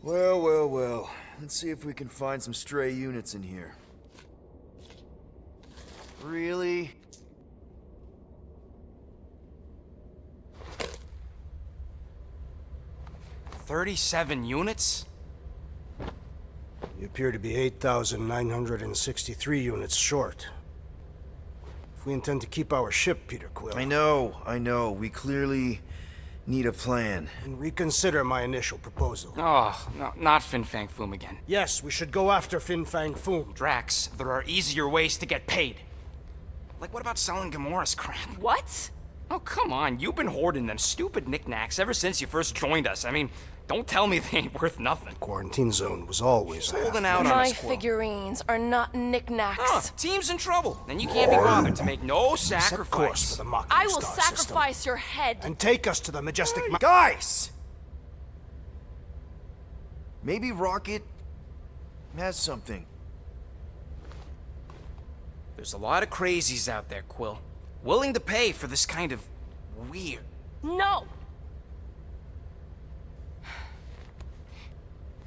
Well, well, well. Let's see if we can find some stray units in here. Really? $37 units? You appear to be 8,963 units short. If we intend to keep our ship, Peter Quill... I know. We clearly need a plan. And reconsider my initial proposal. Oh, no, not Fin Fang Foom again. Yes, we should go after Fin Fang Foom. Drax, there are easier ways to get paid. Like, what about selling Gamora's crap? What? Oh, come on. You've been hoarding them stupid knickknacks ever since you first joined us. I mean, don't tell me they ain't worth nothing. Quarantine zone was always there. Holding out on My us, Quill. figurines are not knickknacks. Team's in trouble. Then you can't be bothered to make no Set course sacrifice. for the Mocking I will Star system. sacrifice your head. And take us to the majestic... Guys! Maybe Rocket has something. There's a lot of crazies out there, Quill. Willing to pay for this kind of weird. No!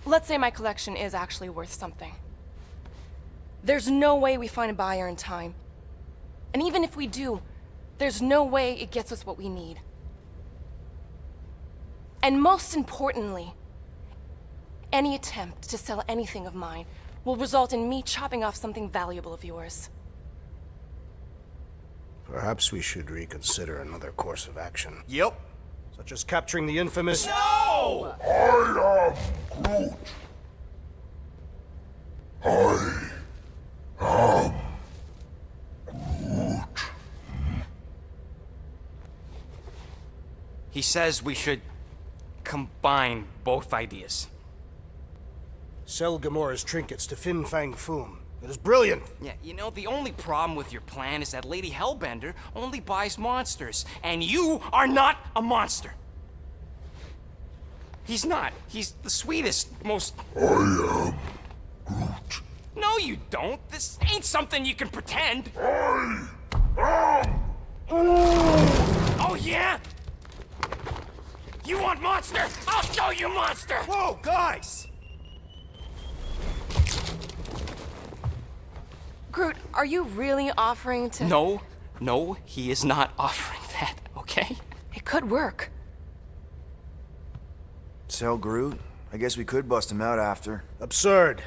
Let's say my collection is actually worth something. There's no way we find a buyer in time. And even if we do, there's no way it gets us what we need. And most importantly, any attempt to sell anything of mine will result in me chopping off something valuable of yours. Perhaps we should reconsider another course of action. Yep. Such as capturing the infamous... No! I am Groot. He says we should combine both ideas. Sell Gamora's trinkets to Fin Fang Foom. It is brilliant. Yeah, you know, the only problem with your plan is that Lady Hellbender only buys monsters, and you are not a monster. He's not. He's the sweetest, most... I am Groot. No, you don't. This ain't something you can pretend. I am... Oh, yeah? You want monster? I'll show you monster! Whoa, guys! Groot, are you really offering to... No, he is not offering that, okay? It could work. Sell Groot? I guess we could bust him out after. Absurd.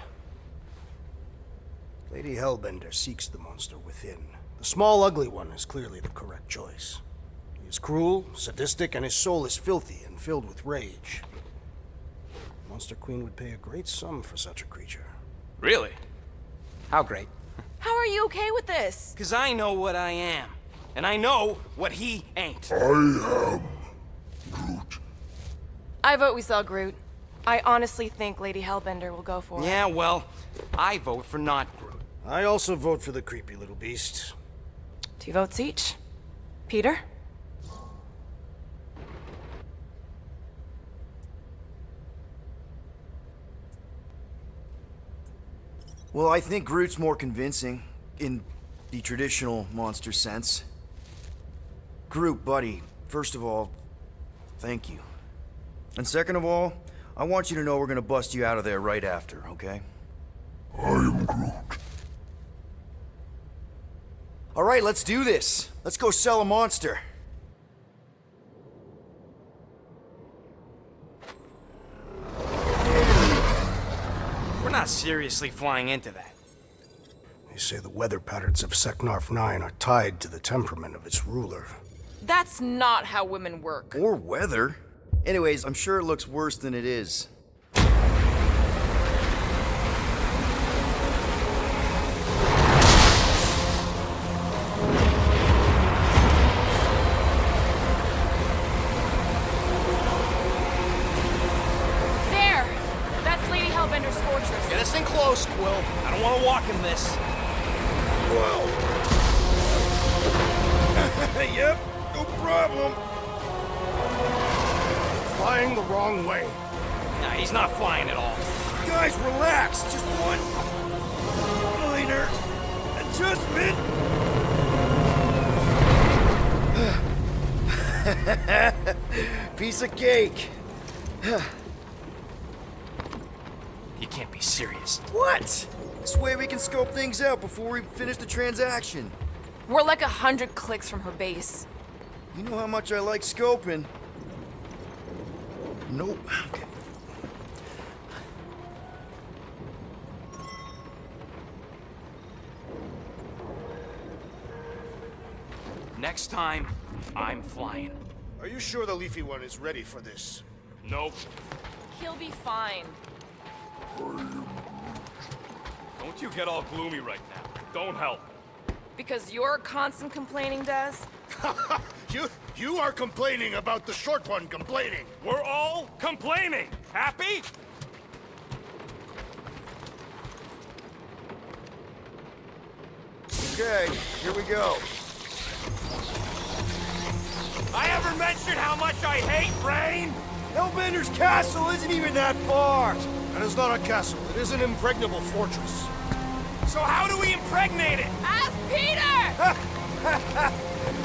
Lady Hellbender seeks the monster within. The small, ugly one is clearly the correct choice. He is cruel, sadistic, and his soul is filthy and filled with rage. Monster Queen would pay a great sum for such a creature. Really? How great? How are you okay with this? Because I know what I am. And I know what he ain't. I am Groot. I vote we sell Groot. I honestly think Lady Hellbender will go for it. Yeah, well, I vote for not Groot. I also vote for the creepy little beast. 2 votes each. Peter? Well, I think Groot's more convincing, in the traditional monster sense. Groot, buddy, first of all, thank you. And second of all, I want you to know we're gonna bust you out of there right after, okay? I am Groot. All right, let's do this. Let's go sell a monster. We're not seriously flying into that. They say the weather patterns of Seknarf 9 are tied to the temperament of its ruler. That's not how women work. Or weather. Anyways, I'm sure it looks worse than it is. There! That's Lady Hellbender's fortress. Get us in close, Quill. I don't want to walk in this. Yep, no problem. Flying the wrong way. Nah, he's not flying at all. Guys, relax. Just one minor adjustment. Piece of cake. You can't be serious. What? This way we can scope things out before we finish the transaction. We're like 100 clicks from her base. You know how much I like scoping. Nope. Okay. Next time, I'm flying. Are you sure the Leafy one is ready for this? Nope. He'll be fine. Don't you get all gloomy right now. Don't help. Because you're constant complaining, Des? You are complaining about the short one complaining. We're all complaining. Happy? Okay, here we go. I ever mentioned how much I hate rain? Hellbender's castle isn't even that far. That is not a castle. It is an impregnable fortress. So how do we impregnate it? Ask Peter!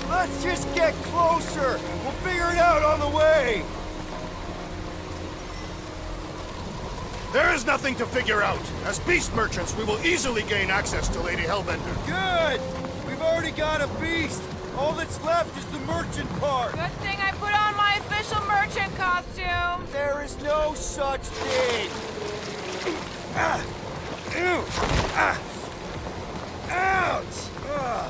Let's just get closer. We'll figure it out on the way. There is nothing to figure out. As beast merchants, we will easily gain access to Lady Hellbender. Good. We've already got a beast. All that's left is the merchant part. Good thing I put on my official merchant costume. There is no such thing. Ah. Ew. Ah. Ouch. Ah.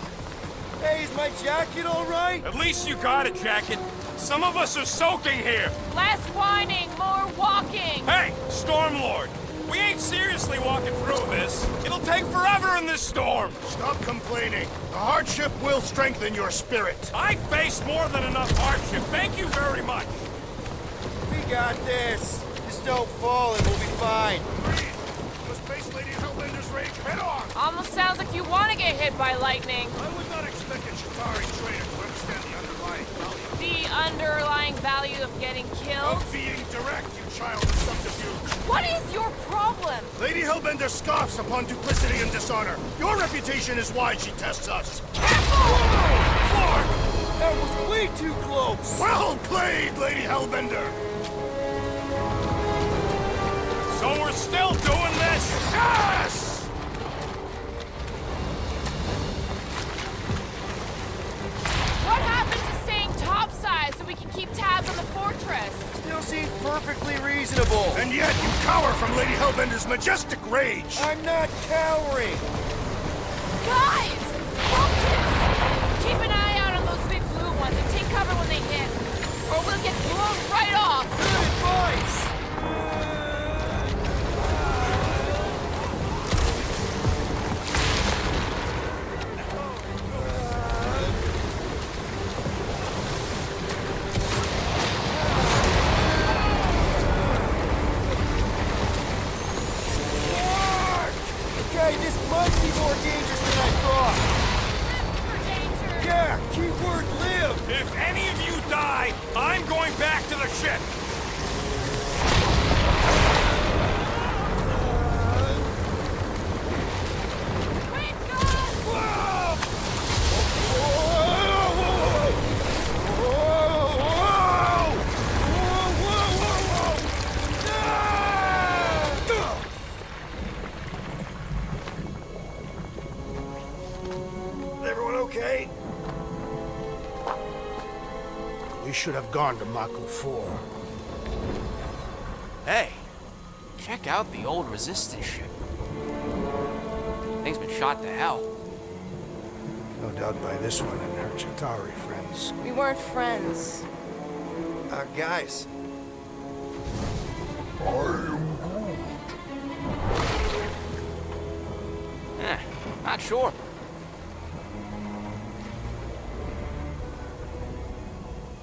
Hey, is my jacket all right? At least you got a jacket. Some of us are soaking here. Less whining, more walking. Hey, Stormlord. We ain't seriously walking through this. It'll take forever in this storm. Stop complaining. The hardship will strengthen your spirit. I faced more than enough hardship. Thank you very much. We got this. Just don't fall and we'll be fine. Must face Lady Hellbender's rage head on. Almost sounds like you want to get hit by lightning. I would not expect a Chitauri trader to understand the underlying value The underlying value of getting killed? of being direct, you child of subterfuge. What is your problem? Lady Hellbender scoffs upon duplicity and dishonor. Your reputation is why she tests us. Clark! That was way too close. Well played, Lady Hellbender. So we're still doing this? Yes! What happened to staying topside so we can keep tabs on the fortress? Still seems perfectly reasonable. And yet you cower from Lady Hellbender's majestic rage. I'm not cowering. Guys! Focus! Keep an eye out on those big blue ones and take cover when they hit. Or we'll get blown right off. Good advice. Okay, this might be more dangerous than I thought. For danger. Yeah, keyword live. If any of you die, I'm going back to the ship. Wait, guys! Everyone okay? We should have gone to Mako 4. Hey, check out the old resistance ship. Thing's been shot to hell. No doubt by this one and her Chitauri friends. We weren't friends. Guys. Not sure.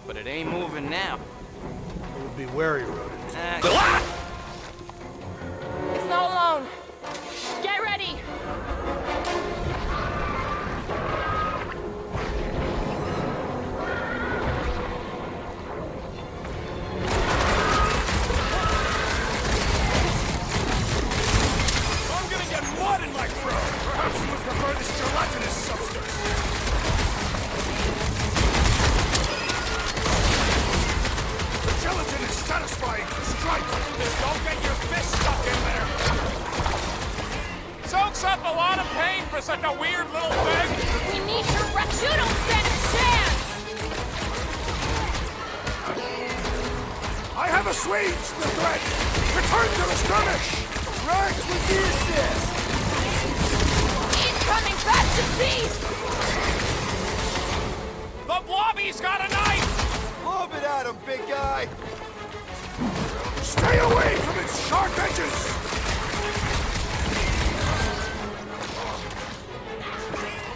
But it ain't moving now. It would be wary rodent. It's not alone. Get ready! I'm gonna get mud in my throat. Perhaps you would prefer this gelatinous substance. The gelatin is satisfying. Strike! up a lot of pain for such a weird little thing. We need to You don't stand a chance! I have assuaged the threat! Return to the skirmish! Rex with the assist! Incoming batch of beasts! The blobby's got a knife! Lob it at him, big guy! Stay away from its sharp edges!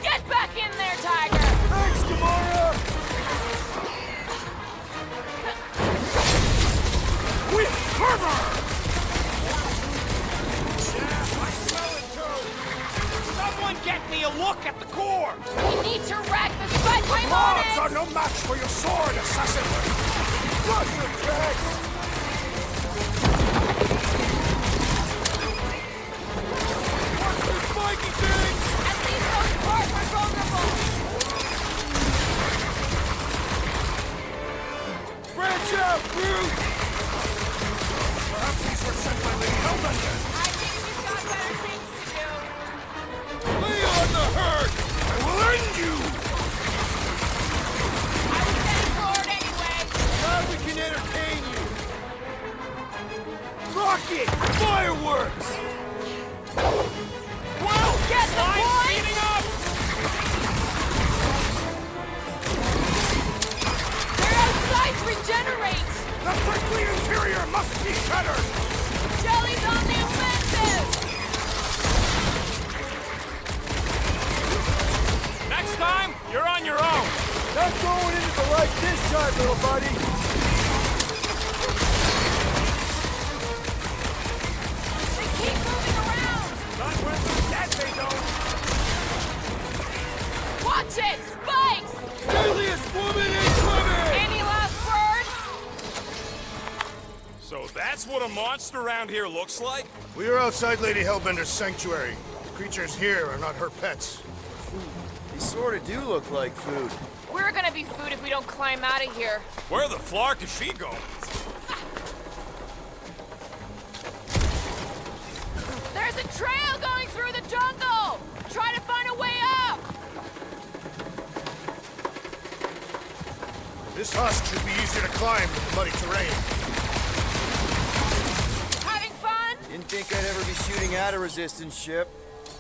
Get back in there, Tiger! Thanks, Gamora! With fervor! Someone get me a look at the core! We need to rack the spike Blobs are on it! no match for your sword, assassin! Rush him, Rex! Spiky things! At least those parts are vulnerable! Branch out, Groot! Perhaps these were sent by Lady Hellbender! I think we've got better things to do. Lay on the hurt! I will end you! I was heading forward anyway. Now we can entertain you! Rocket! Fireworks! Well, Get the I'm point! speeding up! Their outsides regenerate! The prickly interior must be shattered! Jelly's on the offensive! Next time, you're on your own. Not going into the light this time, little buddy! They keep moving around! Not when they're dead, they don't. Watch it! Spikes! Deadliest woman incoming! Any last words? So that's what a monster around here looks like? We are outside Lady Hellbender's sanctuary. Creatures here are not her pets. They sort of do look like food. We're gonna be food if we don't climb out of here. Where the flark is she going? There's a trail going through the jungle! Try to find a way up! This husk should be easier to climb with the muddy terrain. Having fun? Didn't think I'd ever be shooting at a resistance ship.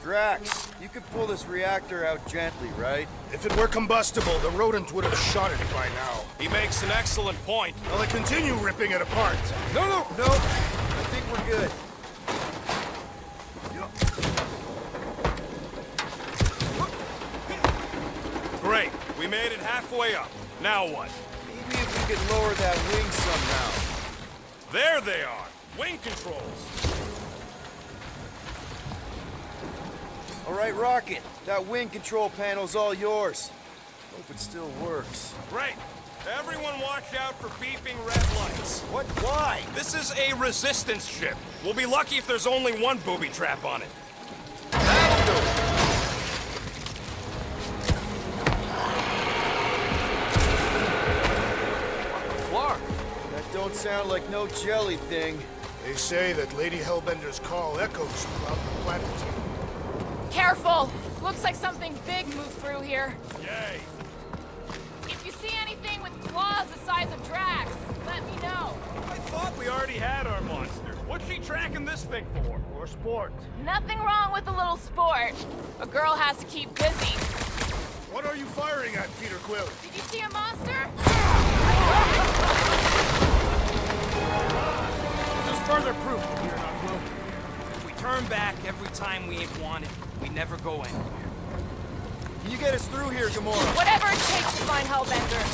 Drax, you could pull this reactor out gently, right? If it were combustible, the rodent would have shot it by now. He makes an excellent point. Will I continue ripping it apart? No! I think we're good. Great. We made it halfway up. Now what? Maybe if we could lower that wing somehow. There they are. Wing controls. All right, Rocket. That wing control panel's all yours. Hope it still works. Great. Everyone watch out for beeping red lights. What? Why? This is a resistance ship. We'll be lucky if there's only one booby trap on it. That'll do. Flark. That don't sound like no jelly thing. They say that Lady Hellbender's call echoes throughout the planet. Careful! Looks like something big moved through here. Yay. If you see anything with claws the size of Drax, let me know. I thought we already had our monsters. What's she tracking this thing for? For sport. Nothing wrong with a little sport. A girl has to keep busy. What are you firing at, Peter Quill? Did you see a monster? Just further proof that we're not broken. If we turn back every time we ain't wanted, we never go anywhere. Can you get us through here, Gamora? Whatever it takes to find Hellbender.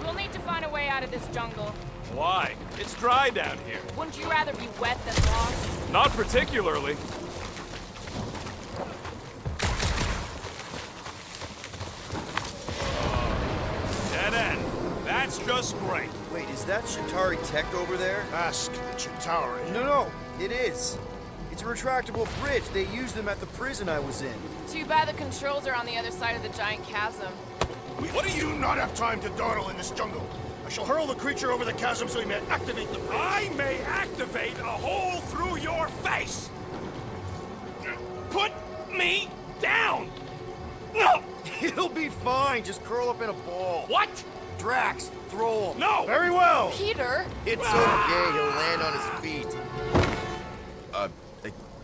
We'll need to find a way out of this jungle. Why? It's dry down here. Wouldn't you rather be wet than lost? Not particularly. Dead end. That's just great. Wait, is that Chitauri tech over there? Ask the Chitauri. No, it is. It's a retractable bridge. They used them at the prison I was in. Too bad the controls are on the other side of the giant chasm. We What are you- do not have time to dawdle in this jungle. I shall hurl the creature over the chasm so he may activate the bridge. I may activate a hole through your face! Put me down! No! It'll be fine. Just curl up in a ball. What? Drax, throw him. No! Very well. Peter! It's okay. He'll land on his feet. I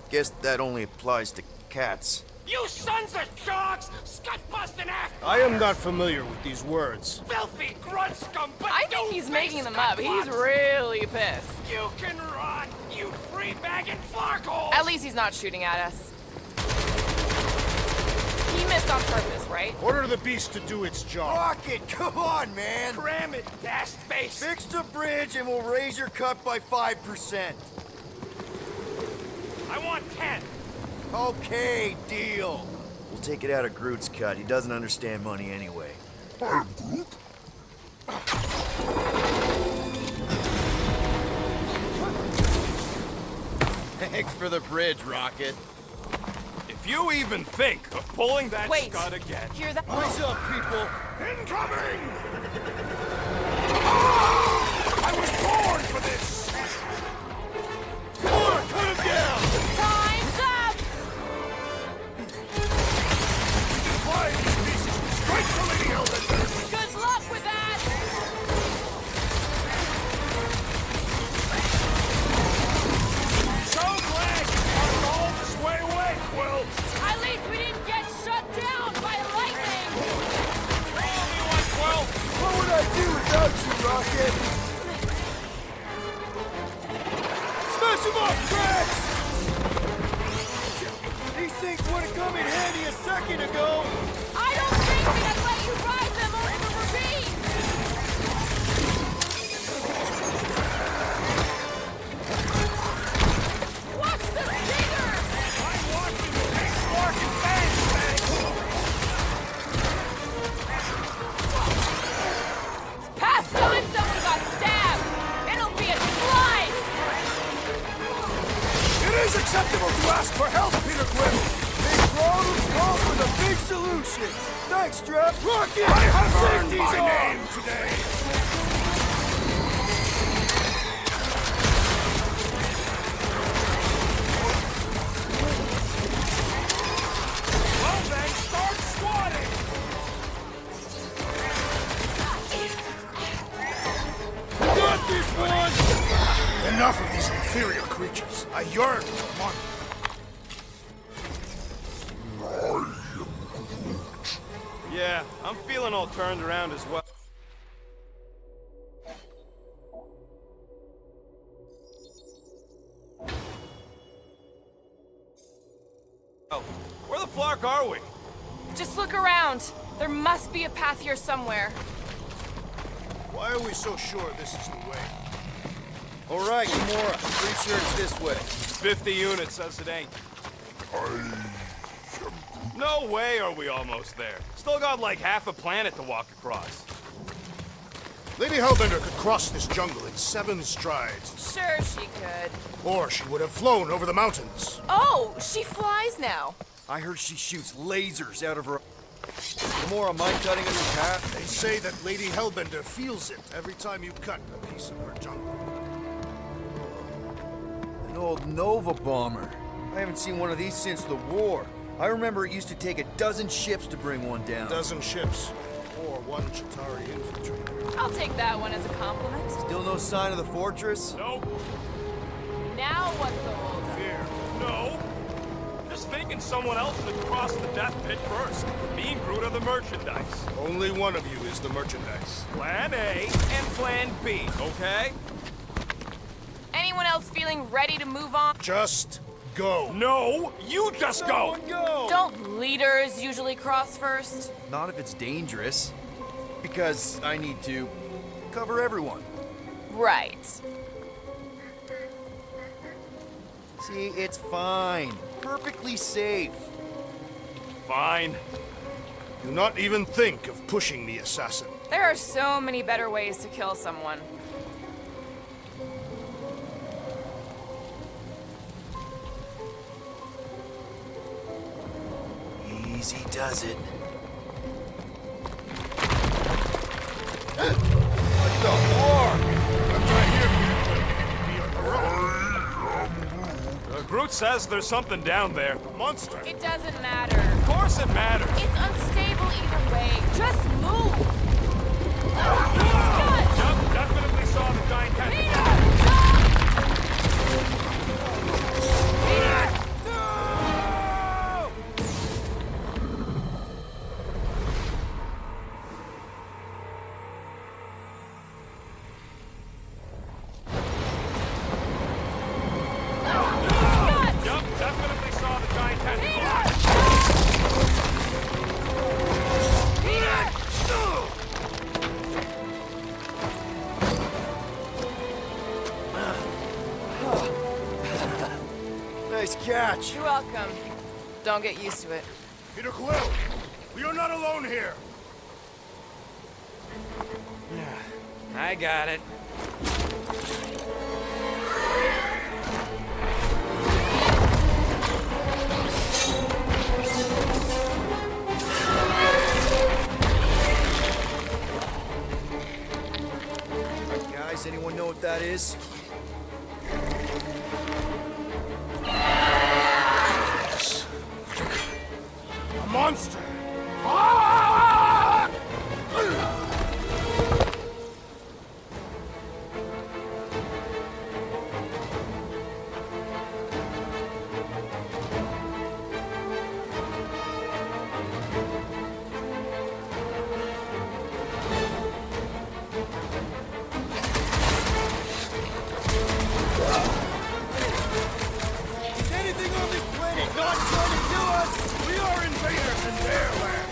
guess that only applies to cats. You sons of dogs! Scut-busting ass! I am not familiar with these words. Filthy grunt scum! But I think he's making them up. He's really pissed. You can run, you free-bagging flarkle! At least he's not shooting at us. He missed on purpose, right? Order the beast to do its job. Rocket, come on, man. Cram it, ass face! Fix the bridge and we'll raise your cut by 5%. I want 10! Okay, deal. We'll take it out of Groot's cut. He doesn't understand money anyway. I'm Groot. Thanks for the bridge, Rocket. If you even think of pulling that Wait. scud again... Hear that? What's up, people? Incoming! I was born for this! Come on, cut him down! Time's up! Fly these pieces straight to Lady Hellbender! Good luck with that! So glad you got all this way away, Quill! At least we didn't get shut down by lightning! All you want, Quill! What would I do without you, Rocket? Smash him up, Drax! These things would have come in handy a second ago. I don't think we can let you ride them over the ravine! Watch the stingers! I'm watching the big spark and bang, bang! Past time someone got stabbed! It'll be a slice! It is acceptable to ask for help, Peter Quill. Big problems call for the big solutions. Thanks, Drax. Rocket! I have Safety's earned my on! name today. Well then, start swatting! Got this one! Enough of these inferior creatures. I yearn for one. Yeah, I'm feeling all turned around as well. Oh, where the flark are we? Just look around. There must be a path here somewhere. Why are we so sure this is the way? All right, Gamora. Pretty sure it's this way. 50 units says it ain't. No way are we almost there. Still got like half a planet to walk across. Lady Hellbender could cross this jungle in 7 strides. Sure she could. Or she would have flown over the mountains. Oh, she flies now. I heard she shoots lasers out of her... Gamora, mind cutting a new path? They say that Lady Hellbender feels it every time you cut a piece of her jungle. An old Nova bomber. I haven't seen one of these since the war. I remember it used to take 12 ships to bring one down. 12 ships. Or 1 Chitauri infantry. I'll take that one as a compliment. Still no sign of the fortress? Nope. Now what's the hold? Fear. No. Just thinking someone else should cross the death pit first. Me and Groot are the merchandise. Only one of you is the merchandise. Plan A and Plan B, okay? Anyone else feeling ready to move on? Just go. No, you just go! Go! Don't leaders usually cross first? Not if it's dangerous. Because I need to cover everyone. Right. See, it's fine. Perfectly safe. Fine. Do not even think of pushing the assassin. There are so many better ways to kill someone. Easy does it. Groot says there's something down there. Monster. It doesn't matter. Of course it matters. It's unstable either way. Just move! Scott! Yep, definitely saw the giant cat. Yep, definitely saw the giant cat. Nice catch. You're welcome. Don't get used to it. Peter Quill, we are not alone here. I got it. Guys, anyone know what that is? A monster. Is anything on this planet not trying to kill us? We are invaders in their land.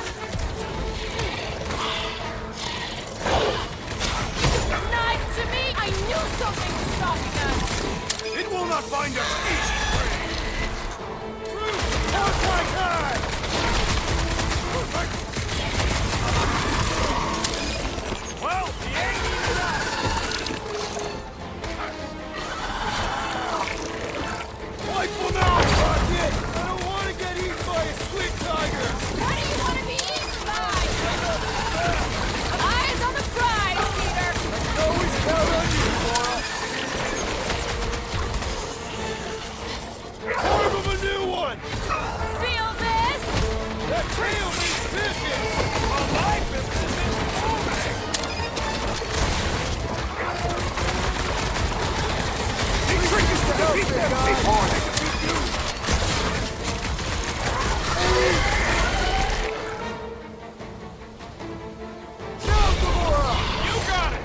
Knife to me! I knew something was stopping us! It will not find us easy, prey. Well, he ain't even that. Wipe them out, Rocket! I don't want to get eaten by a squid tiger! What do you want to be eaten by? Eyes on the prize, Peter! Always count on you, Laura! Form of a new one! Feel this? That trail means fishing! My business is booming. The trick is to defeat them before they defeat you. You got it.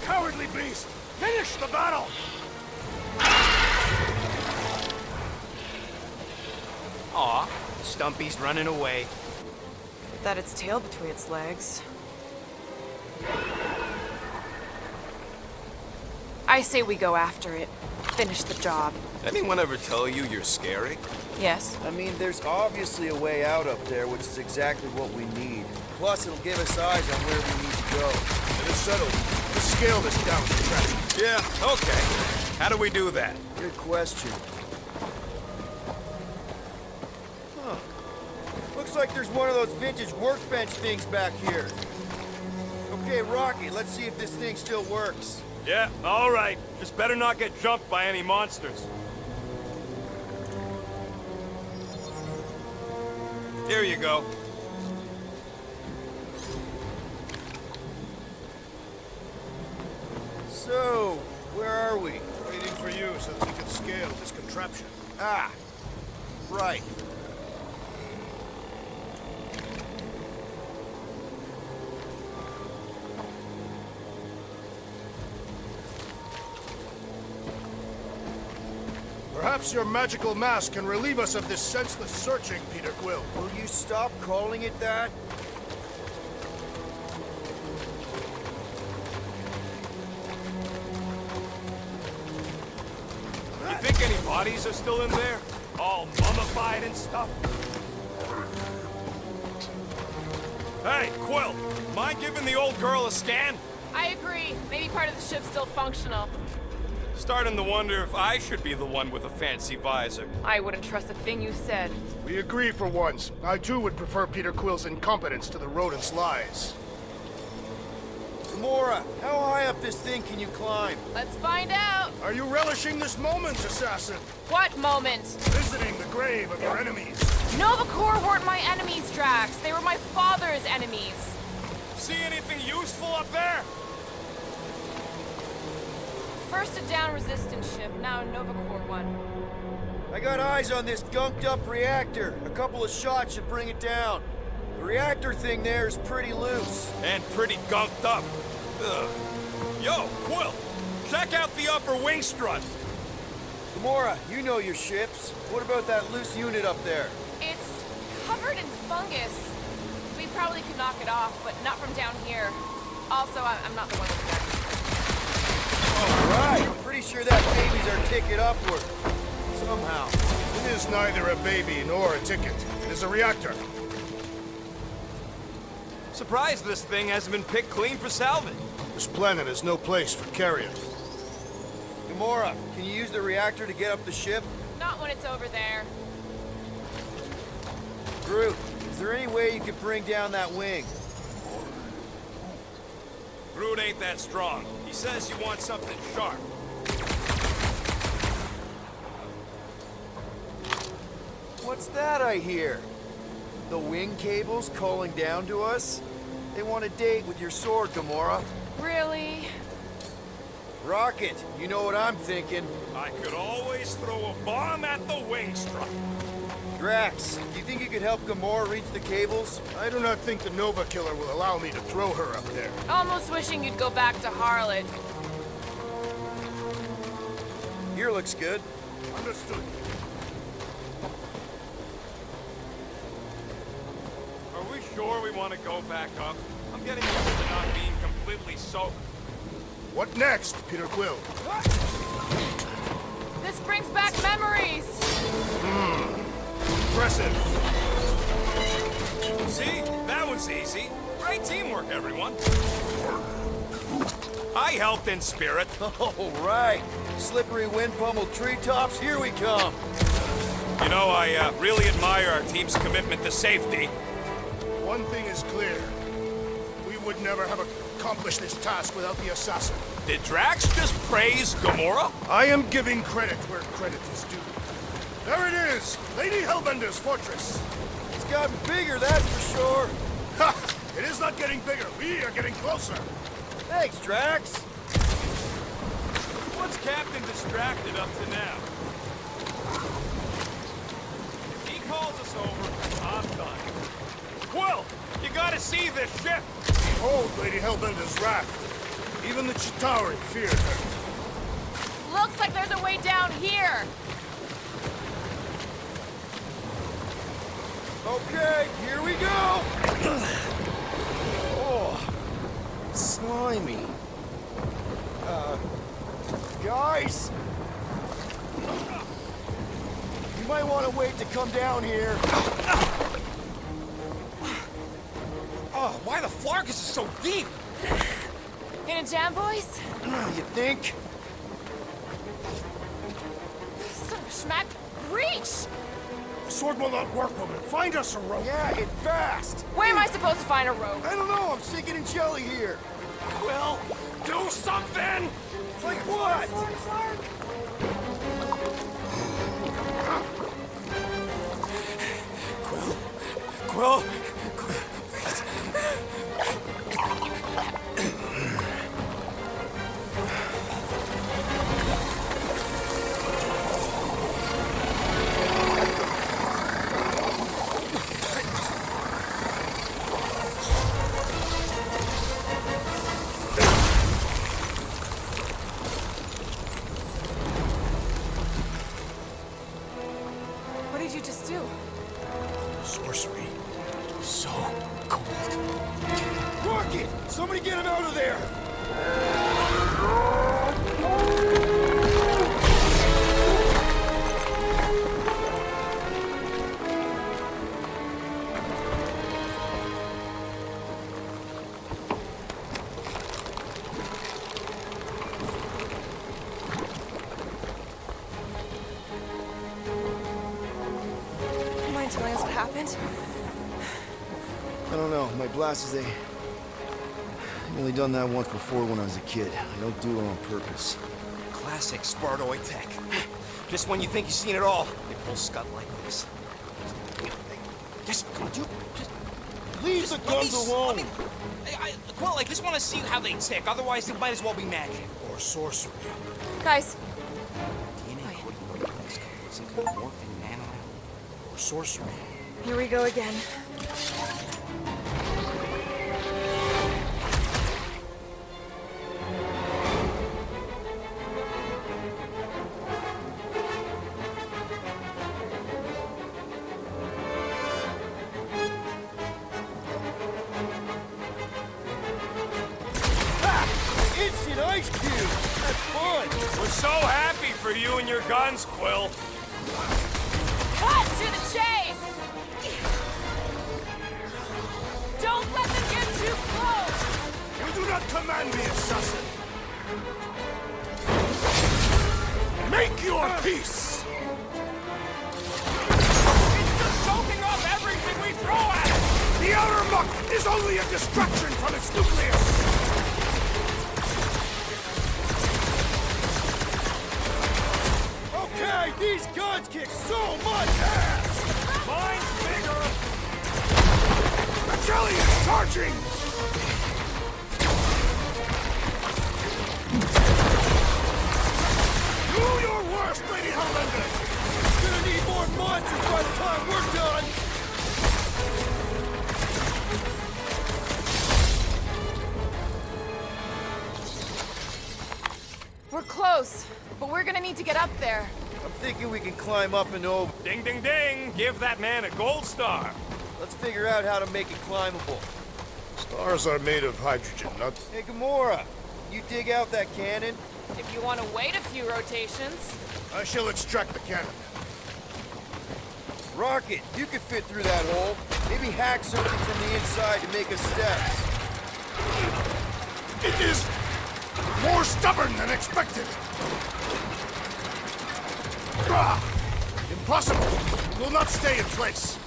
Cowardly beast! Finish the battle! Aw, Stumpy's running away. That its tail between its legs. I say we go after it. Finish the job. Anyone ever tell you you're scary? Yes. I mean, there's obviously a way out up there, which is exactly what we need. Plus, it'll give us eyes on where we need to go. It is settled. Let's scale this down to traction. Yeah, okay. How do we do that? Good question. Huh. Looks like there's one of those vintage workbench things back here. Okay, Rocky, let's see if this thing still works. Yeah, all right. Just better not get jumped by any monsters. Here you go. So, where are we? Waiting for you so that we can scale this contraption. Ah, right. Perhaps your magical mask can relieve us of this senseless searching, Peter Quill. Will you stop calling it that? You think any bodies are still in there? All mummified and stuff? Hey, Quill, mind giving the old girl a scan? I agree. Maybe part of the ship's still functional. Starting to wonder if I should be the one with a fancy visor. I wouldn't trust a thing you said. We agree for once. I too would prefer Peter Quill's incompetence to the rodent's lies. Gamora, how high up this thing can you climb? Let's find out. Are you relishing this moment, assassin? What moment? Visiting the grave of your enemies. Nova Corps weren't my enemies, Drax. They were my father's enemies. See anything useful up there? First a down resistance ship, now a Nova Corps one. I got eyes on this gunked up reactor. A couple of shots should bring it down. The reactor thing there is pretty loose. And pretty gunked up. Ugh. Yo, Quill, check out the upper wing strut. Gamora, you know your ships. What about that loose unit up there? It's covered in fungus. We probably could knock it off, but not from down here. Also, I'm not the one with that. All right, I'm pretty sure that baby's our ticket upward. Somehow. It is neither a baby nor a ticket. It is a reactor. Surprised this thing hasn't been picked clean for salvage. This planet is no place for carrion. Gamora, can you use the reactor to get up the ship? Not when it's over there. Groot, is there any way you could bring down that wing? Groot ain't that strong. He says you want something sharp. What's that I hear? The wing cables calling down to us? They want a date with your sword, Gamora. Really? Rocket, you know what I'm thinking. I could always throw a bomb at the wing strut. Drax, do you think you could help Gamora reach the cables? I do not think the Nova Killer will allow me to throw her up there. Almost wishing you'd go back to Harlot. Here looks good. Understood. Are we sure we want to go back up? I'm getting used to not being completely soaked. What next, Peter Quill? This brings back memories. Impressive. See? That was easy. Great teamwork, everyone. I helped in spirit. All right. Slippery wind pummeled treetops, here we come. You know, I really admire our team's commitment to safety. One thing is clear. We would never have accomplished this task without the assassin. Did Drax just praise Gamora? I am giving credit where credit is due. There it is! Lady Hellbender's fortress! It's gotten bigger, that's for sure. Ha! It is not getting bigger. We are getting closer. Thanks, Drax. What's Captain distracted up to now? If he calls us over, I'm done. Quill, you gotta see this ship! Behold Lady Hellbender's wrath. Even the Chitauri feared her. Looks like there's a way down here. Okay, here we go. Oh, slimy. Guys, you might want to wait to come down here. Oh, why the Flarkus is so deep? In a jam, boys? You think? Son of a schmack. Reach! The sword will not work, woman. Find us a rope. Yeah, get fast. Where am I supposed to find a rope? I don't know, I'm sinking in jelly here. Quill, do something! Like what? Quill, What did you just do? Sorcery. So cold. Rocket! Somebody get him out of there! second. I don't know. My blast is I've only done that once before when I was a kid. I don't do it on purpose. Classic Spartoid tech. Just when you think you've seen it all, they pull scut like this. Just, come on, just Leave the guns alone! Quill, I just want to see how they tick. Otherwise, it might as well be magic. Or sorcery. Guys, DNA coding organics, some kind of morphing nano. Or sorcery. here we go again. Instant ice cube! That's fun! We're so happy for you and your guns, Quill. Cut to the chase! Don't let them get too close! You do not command me, assassin. Make your peace! It's just soaking up everything we throw at it! The outer muck is only a distraction from its nucleus! Okay, these guns kick so much ass! Mine's bigger! The jelly is charging! Do your worst, Lady Hellbender! Gonna need more monsters by the time we're done! We're close, but we're gonna need to get up there. I'm thinking we can climb up and over. Ding, ding, ding! Give that man a gold star! Let's figure out how to make it climbable. Stars are made of hydrogen, not... Hey, Gamora, you dig out that cannon? If you want to wait a few rotations. I shall extract the cannon. Rocket, you could fit through that hole. Maybe hack something from the inside to make us steps. It is more stubborn than expected. Impossible! It will not stay in place.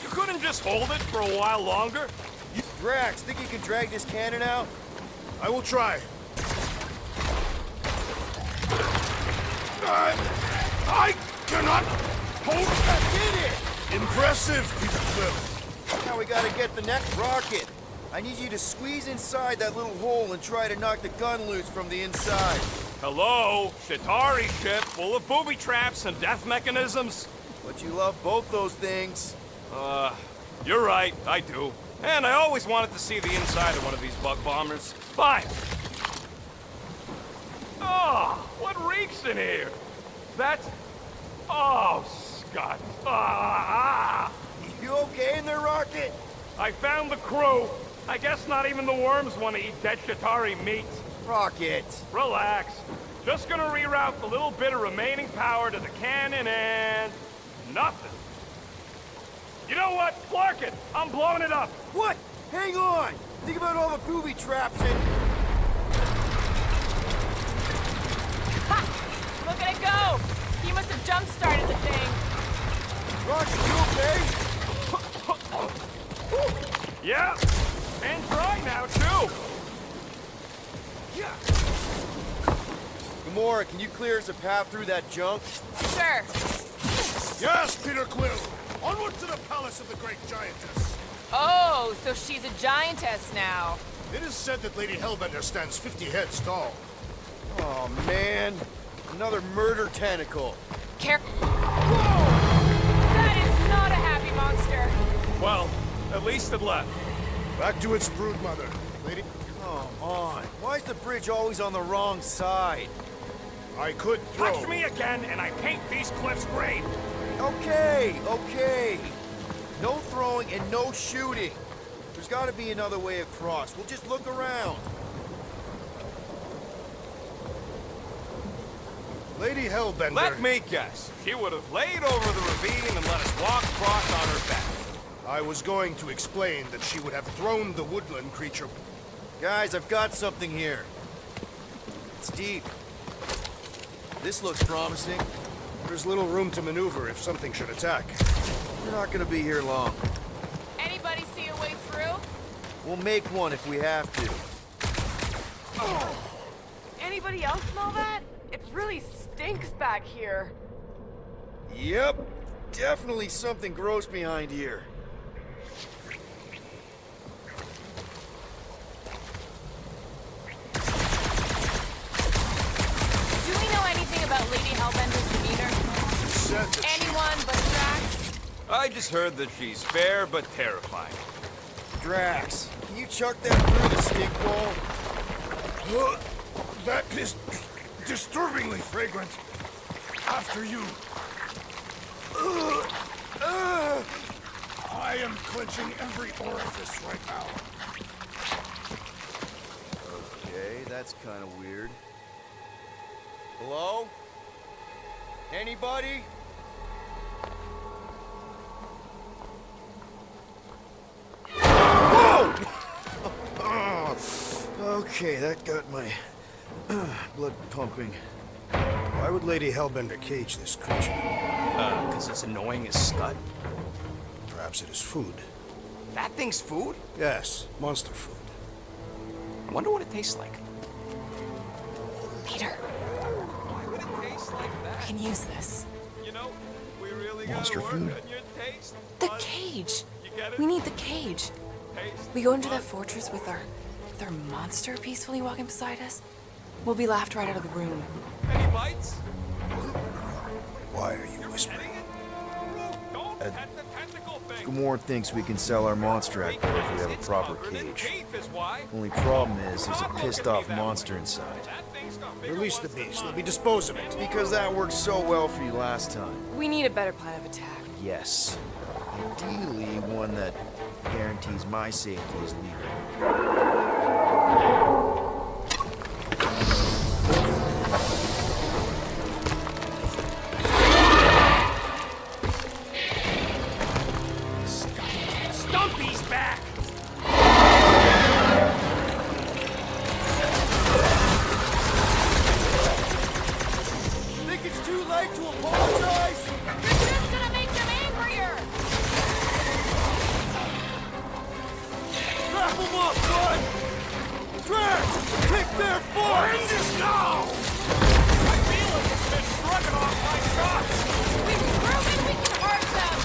You couldn't just hold it for a while longer? Drax, think you can drag this cannon out? I will try. I cannot hold that. Did it! Impressive, Peter Quill. Now we gotta get the next rocket. I need you to squeeze inside that little hole and try to knock the gun loose from the inside. Hello? Shatari ship full of booby traps and death mechanisms? But you love both those things. You're right, I do. And I always wanted to see the inside of one of these bug bombers. Fine. Oh, what reeks in here? That's... Oh, Scott. You okay in there, Rocket? I found the crew. I guess not even the worms want to eat dead Shatari meat. Rocket. Relax. Just gonna reroute the little bit of remaining power to the cannon and... nothing. You know what? Clark it! I'm blowing it up! What? Hang on! Think about all the booby traps and... Ha! Look at it go! He must have jump-started the thing. Rocket, you okay? Yeah! And dry now, too! Yeah! Gamora, can you clear us a path through that junk? Sure. Yes, Peter Quill. Onward to the palace of the great giantess. Oh, so she's a giantess now. It is said that Lady Hellbender stands 50 heads tall. Oh, man. Another murder tentacle. That is not a happy monster. Well, at least it left. Back to its brood mother, Lady. Come on. Why is the bridge always on the wrong side? I could throw. Touch me again, and I paint these cliffs green! Okay, okay. No throwing and no shooting. There's got to be another way across. We'll just look around. Lady Hellbender. Let me guess. She would have laid over the ravine and let us walk across on her back. I was going to explain that she would have thrown the woodland creature. Guys, I've got something here. It's deep. This looks promising. There's little room to maneuver if something should attack. We're not gonna be here long. Anybody see a way through? We'll make one if we have to. Anybody else smell that? It really stinks back here. Yep. Definitely something gross behind here. Do we know anything about Lady Hellbender's demeanor? Anyone but Drax? I just heard that she's fair but terrifying. Drax, can you chuck that through the stink wall? That is disturbingly fragrant. After you. I am clenching every orifice right now. Okay, that's kind of weird. Hello? Anybody? Whoa! Okay, that got my blood pumping. Why would Lady Hellbender cage this creature? Because it's annoying as scud. Perhaps it is food. That thing's food? Yes, monster food. I wonder what it tastes like. Peter, Why would it taste like we that? can use this. You know, we really Monster gotta work food. on your taste. The bud. cage. You get it? We need the cage. Taste, We go into bud. that fortress with our monster peacefully walking beside us. We'll be laughed right out of the room. Any bites? Why are you whispering? Petting it? Don't pet the tentacle thing. Gamorrean thinks we can sell our monster act better if we have a It's proper covered in cage. teeth is why. Only problem is there's a Stop looking pissed at me off that monster way. inside. That thing's got bigger Release the ones than beast. mine. Let me dispose of it. Because that worked so well for you last time. We need a better plan of attack. Yes. Ideally, one that guarantees my safety as leader. Stumpy's back! Think it's too late to apologize? You're just gonna make them angrier! Wrap them up, bud! Drax! Kick their butts! End this now! I feel like it's been shrugging off my shots! We've proven we can hurt them!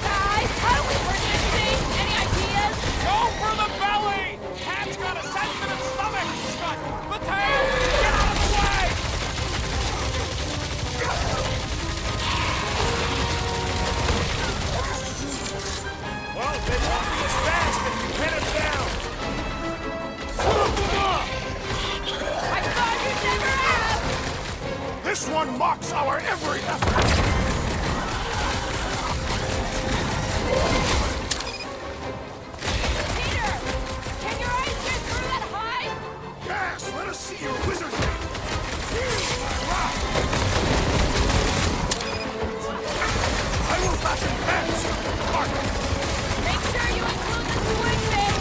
Guys, how do we work this thing? Any ideas? Go for the belly! Cat's got a sensitive stomach! Shut the tail! Get out of the way! Well, they won't be as fast if you pin him down! Swoop him up! I thought you'd never ask! This one mocks our every effort. Peter! Can your eyes get through that hide? Yes, let us see your wizardry. I will fasten pants. Make sure you include the swing bit!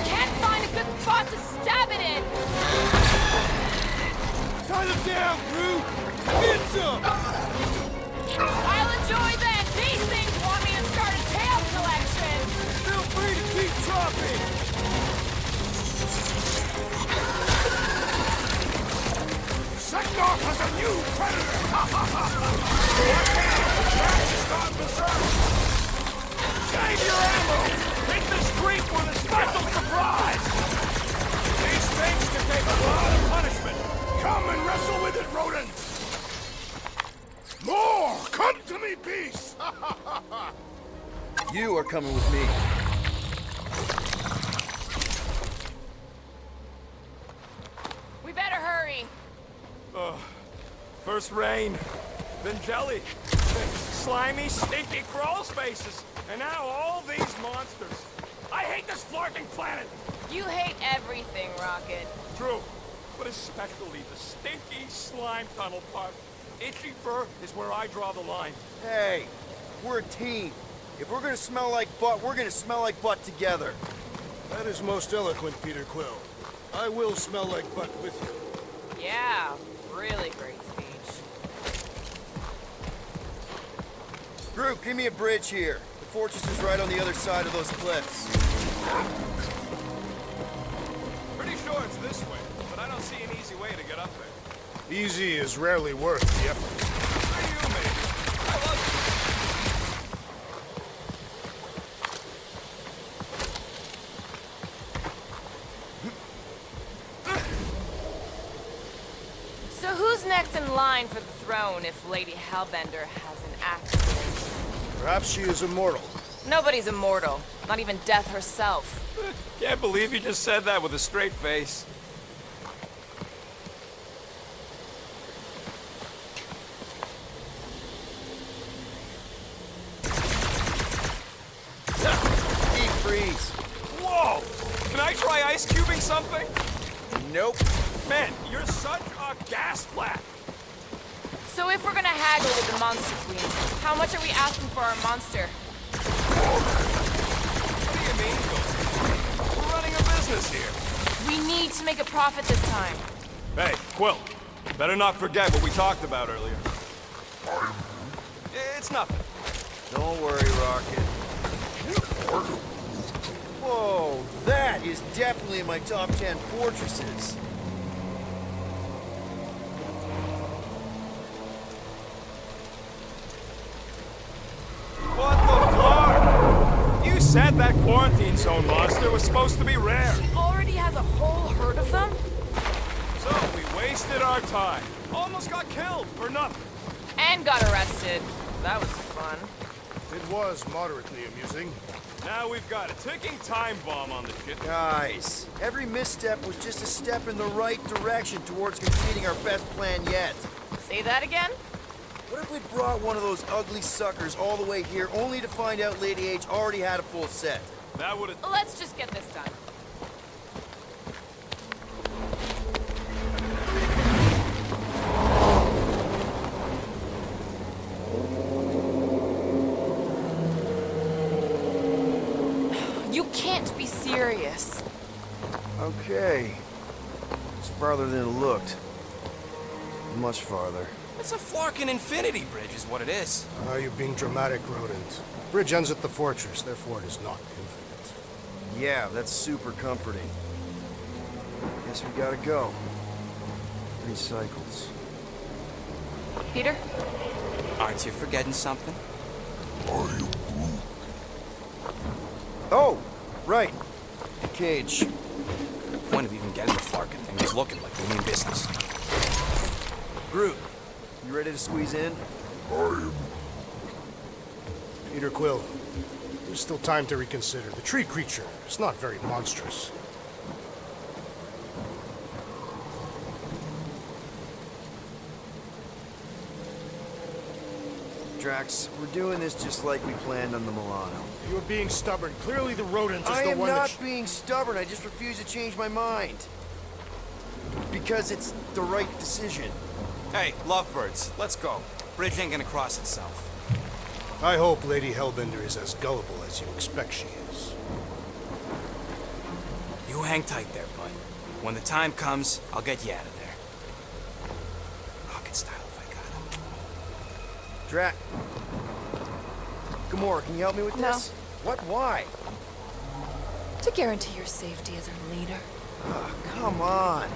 Can't find a good spot to stab it in! Tie them down, Groot! Get some! I'll enjoy that! These things want me to start a tail collection! Feel free to keep chopping! Seknarf has a new predator. Save your ammo! Hit the street with a special surprise! These things can take a lot of punishment! Come and wrestle with it, rodent. More! Come to me, beast. You are coming with me. We better hurry! First rain, then jelly, then slimy, stinky crawl spaces, and now all these monsters. I hate this flarking planet! You hate everything, Rocket. True, but especially the stinky slime tunnel part. Itchy fur is where I draw the line. Hey, we're a team. If we're gonna smell like butt, we're gonna smell like butt together. That is most eloquent, Peter Quill. I will smell like butt with you. Yeah, really great speech. Group, give me a bridge here. The fortress is right on the other side of those cliffs. Pretty sure it's this way, but I don't see an easy way to get up there. Easy is rarely worth the effort. For you, maybe. I love So who's next in line for the throne if Lady Hellbender has an accident? Perhaps she is immortal. Nobody's immortal. Not even death herself. Can't believe you just said that with a straight face. Deep freeze. Whoa! Can I try ice cubing something? Nope. Man, you're such a gas flat. So if we're gonna haggle with the Monster Queen, how much are we asking for our monster? What do you mean, GOTG? We're running a business here. We need to make a profit this time. Hey, Quill. Better not forget what we talked about earlier. It's nothing. Don't worry, Rocket. Whoa, that is definitely in my top 10 fortresses. What the flar? You said that quarantine zone monster was supposed to be rare. She already has a whole herd of them? So we wasted our time. Almost got killed for nothing. And got arrested. That was fun. It was moderately amusing. Now we've got a ticking time bomb on the ship. Guys, every misstep was just a step in the right direction towards completing our best plan yet. Say that again? What if we'd brought one of those ugly suckers all the way here only to find out Lady H already had a full set? That would've... Let's just get this done. You can't be serious. Okay. It's farther than it looked. Much farther. It's a flarkin' infinity bridge is what it is. You're being dramatic, Rodent. Bridge ends at the fortress, therefore it is not infinite. Yeah, that's super comforting. Guess we gotta go. 3 cycles. Peter? Aren't you forgetting something? Oh, right. The cage. The point of even getting the flarkin' thing is looking like we mean business. Groot, you ready to squeeze in? Peter Quill, there's still time to reconsider. The tree creature is not very monstrous. Drax, we're doing this just like we planned on the Milano. You're being stubborn. Clearly the rodent is I the am one not being stubborn, I just refuse to change my mind. Because it's the right decision. Hey, lovebirds, let's go. Bridge ain't gonna cross itself. I hope Lady Hellbender is as gullible as you expect she is. You hang tight there, bud. When the time comes, I'll get you out of there. Rocket style if I got it. Drax. Gamora, can you help me with No. this? What? Why? To guarantee your safety as our leader. Come on.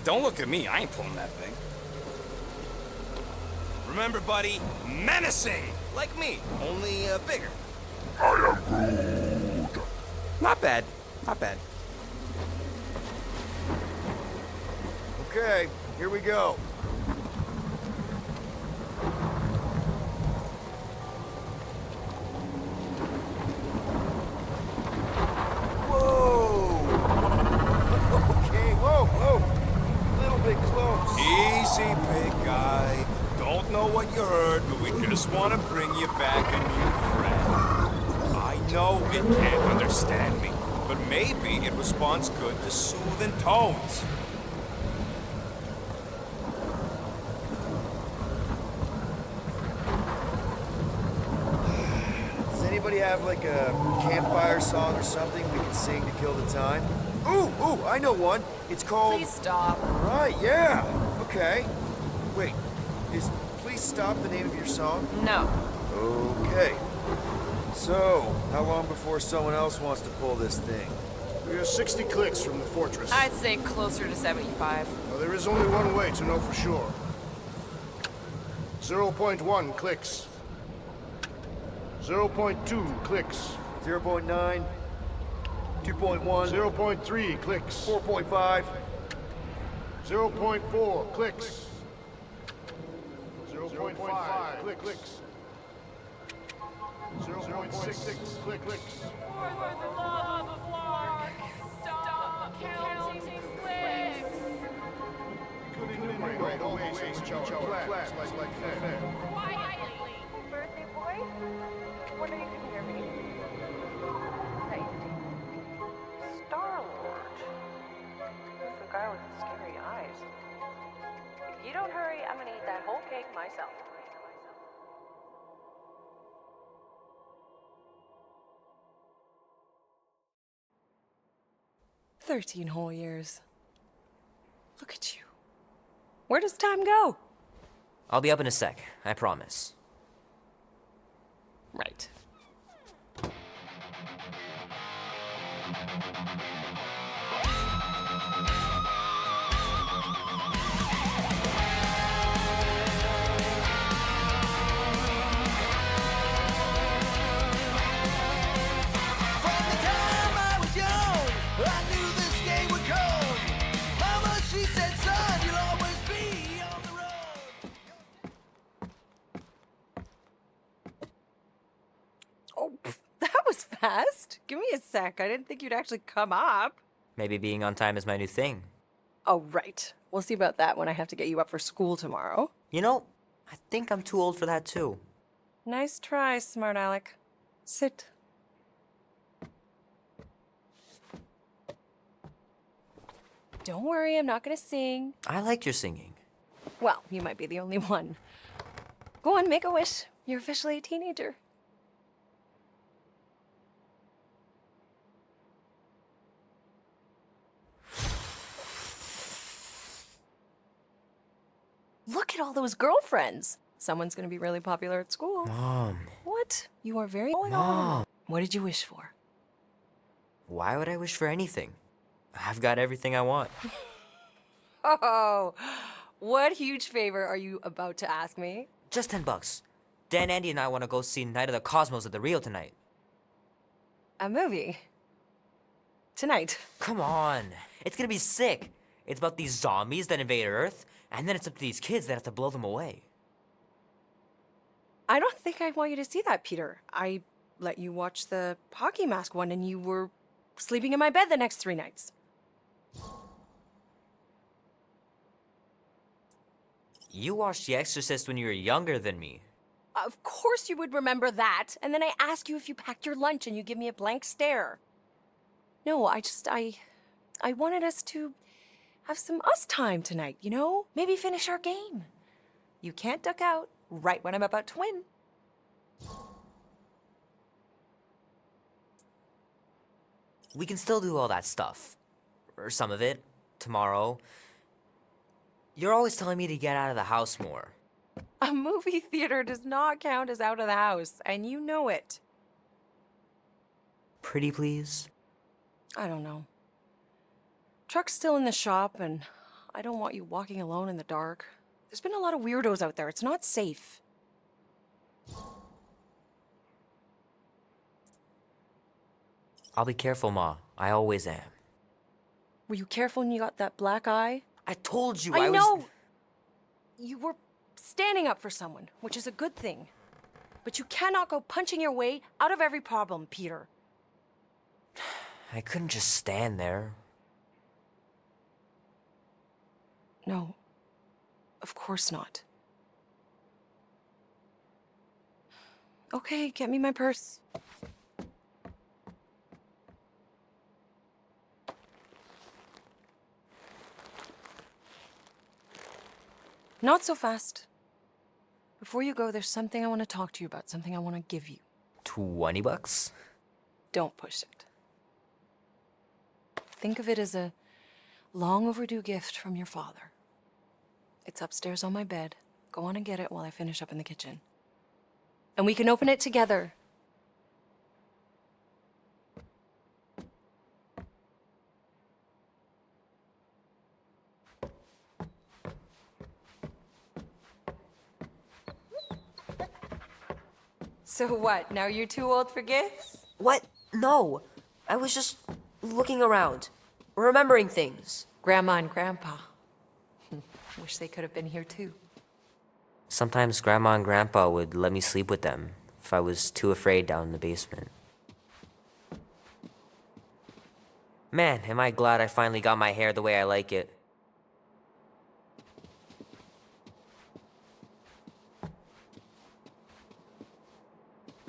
Don't look at me, I ain't pulling that thing. Remember, buddy, menacing! Like me, only bigger. I am Groot. Not bad, not bad. Okay, here we go. Whoa! Okay, whoa! A little bit close. Easy, big guy. Don't know what you heard, but we just want to bring you back a new friend. I know it can't understand me, but maybe it responds good to soothing tones. Does anybody have like a campfire song or something we can sing to kill the time? Ooh, I know one. It's called... Please stop. Right, yeah. Okay. Wait, is please stop the name of your song? No. Okay. So, how long before someone else wants to pull this thing? We are 60 clicks from the fortress. I'd say closer to 75. Well, there is only one way to know for sure. 0.1 clicks. 0.2 clicks. 0.9, 2.1, 0.3 clicks. 4.5. 0.4 clicks. 0.5 clicks. 0.6 clicks. For the love of Lark, stop counting clicks. Right, always change our plans like that. Quietly. Birthday boy? Wonder you can hear me. Hey. Star-Lord. Who's the guy with the scary eyes? If you don't hurry, I'm gonna eat that whole cake myself. 13 whole years. Look at you. Where does time go? I'll be up in a sec, I promise. Right. Oh, that was fast. Give me a sec. I didn't think you'd actually come up. Maybe being on time is my new thing. Oh, right. We'll see about that when I have to get you up for school tomorrow. You know, I think I'm too old for that too. Nice try, smart Alec. Sit. Don't worry, I'm not gonna sing. I like your singing. Well, you might be the only one. Go on, make a wish. You're officially a teenager. Look at all those girlfriends. Someone's gonna be really popular at school. Mom. What? You are very... Mom. What did you wish for? Why would I wish for anything? I've got everything I want. Oh, what huge favor are you about to ask me? Just $10. Dan, Andy, and I want to go see Night of the Cosmos at the Rio tonight. A movie? Tonight? Come on. It's gonna be sick. It's about these zombies that invade Earth, and then it's up to these kids that have to blow them away. I don't think I want you to see that, Peter. I let you watch the hockey mask one and you were sleeping in my bed the next 3 nights. You watched The Exorcist when you were younger than me. Of course you would remember that. And then I ask you if you packed your lunch and you give me a blank stare. No, I wanted us to have some us time tonight, you know? Maybe finish our game. You can't duck out right when I'm about to win. We can still do all that stuff. Or some of it. Tomorrow. You're always telling me to get out of the house more. A movie theater does not count as out of the house, and you know it. Pretty please? I don't know. Truck's still in the shop, and I don't want you walking alone in the dark. There's been a lot of weirdos out there. It's not safe. I'll be careful, Ma. I always am. Were you careful when you got that black eye? I told you I I was... know! You were standing up for someone, which is a good thing. But you cannot go punching your way out of every problem, Peter. I couldn't just stand there. No. Of course not. Okay, get me my purse. Not so fast. Before you go, there's something I want to talk to you about, something I want to give you. $20? Don't push it. Think of it as a long overdue gift from your father. It's upstairs on my bed. go on and get it while I finish up in the kitchen. And we can open it together. So what, now you're too old for gifts? What? No. I was just looking around, remembering things. Grandma and Grandpa. Wish they could have been here too. Sometimes Grandma and Grandpa would let me sleep with them if I was too afraid down in the basement. Man, am I glad I finally got my hair the way I like it.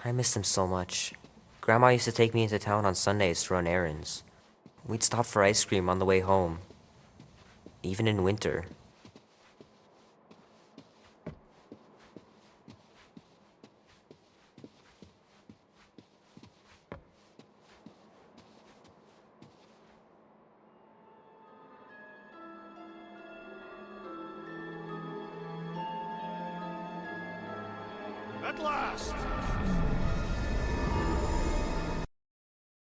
I miss them so much. Grandma used to take me into town on Sundays to run errands. We'd stop for ice cream on the way home, even in winter. At last!